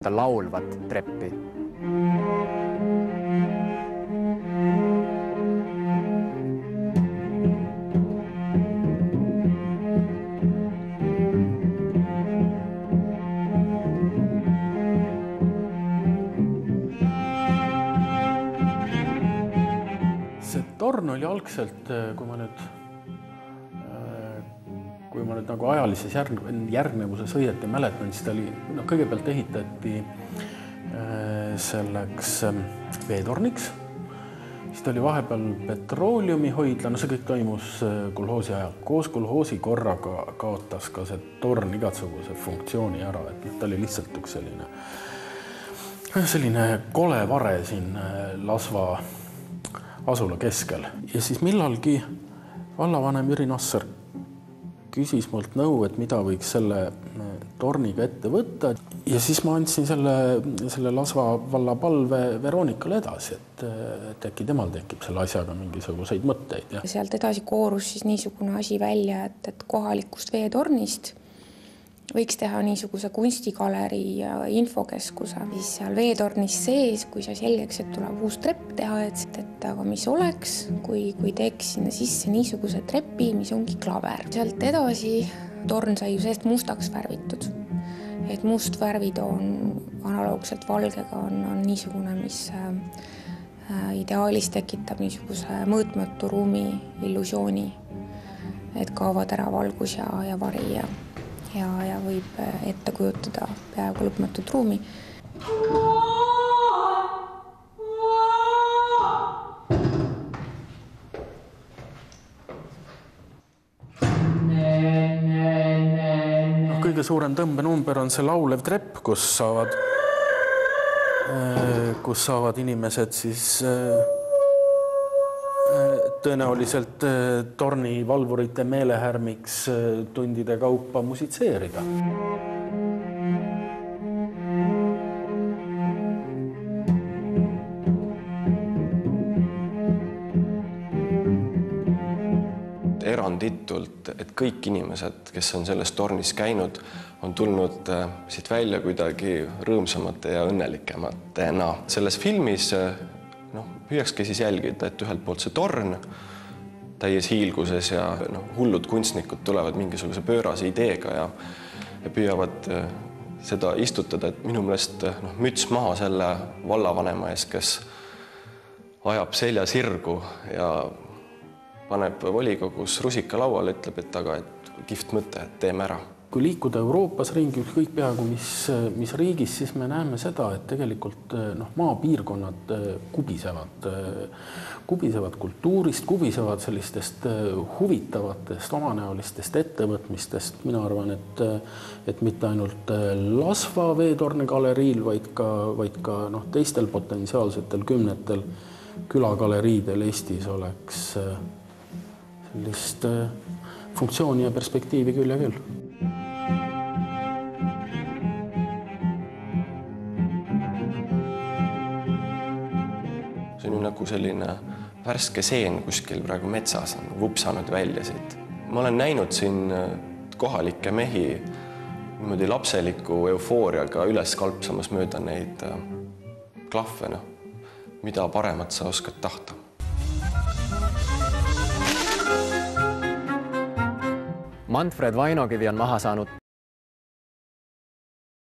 laulvat treppi. See torn oli algselt, kui ma nüüd nagu ajalises järgnevuses õieti mäletan, siis ta oli, kõigepealt ehitati selleks veetorniks, siis ta oli vahepeal petrooleumihoidla, see kõik toimus kolhoosi ajal. Koos kolhoosi korraga kaotas ka see torn igasuguse funktsiooni ära, et ta oli lihtsalt üks selline kole vare siin Lasva asula keskel. Ja siis millalgi vallavanem Jüri Nasser küsis mult nõu, et mida võiks selle torniga ette võtta. Ja siis ma andsin selle Lasva valla palve Veronikale edasi, et äkki temal tekib selle asjaga mingisuguseid mõtteid. Ja sealt edasi koorus siis niisugune asi välja, et kohalikust veetornist võiks teha niisuguse kunstigalerii ja infokeskuse. Siis seal veetornis sees, kui sai selgeks, et tuleb uus trepp teha, et aga mis oleks, kui teeks sinna sisse niisuguse trepi, mis ongi klaver. Sealt edasi torn sai ju seest mustaks värvitud. Et mustvärvid on analoogselt valgega on niisugune, mis ideaalis tekitab niisuguse mõõtmatu ruumi illusiooni, et kaovad ära valgus ja vari ja võib ette kujutada peaaegu lõpmatut ruumi. Kõige suurem tõmbenumber on see laulev trepp, kus saavad inimesed siis tõenäoliselt torni valvurite meelehärmiks tundide kaupa musitseerida. Eranditult, et kõik inimesed, kes on selles tornis käinud, on tulnud siit välja kuidagi rõõmsamate ja õnnelikematena. Selles filmis püüakski siis jälgida, et ühelt poolt see torn täies hiilguses ja hullud kunstnikud tulevad mingisuguse pöörase ideega ja püüavad seda istutada, et minu meelest müts maha selle vallavanema ees, kes ajab selja sirgu ja paneb volikogus rusika lauale, ütleb, et kihvt mõte, et teeme ära. Kui liikuda Euroopas ringi, kõik peaaegu mis riigis, siis me näeme seda, et tegelikult maapiirkonnad kubisevad kultuurist, kubisevad sellistest huvitavatest omanäolistest ettevõtmistest. Mina arvan, et mitte ainult Lasva veetorne galeriil, vaid ka teistel potentsiaalsetel 10 külagaleriidel Eestis oleks sellist funktsiooni ja perspektiivi küll ja küll. See on nagu selline värske seen kuskil praegu metsas on vupsanud välja siit. Ma olen näinud siin kohalikke mehi niimoodi lapseliku eufooriaga üles kalpsamas mööda neid klahve. Mida paremat sa oskad tahta? Manfred Vainokivi on maha saanud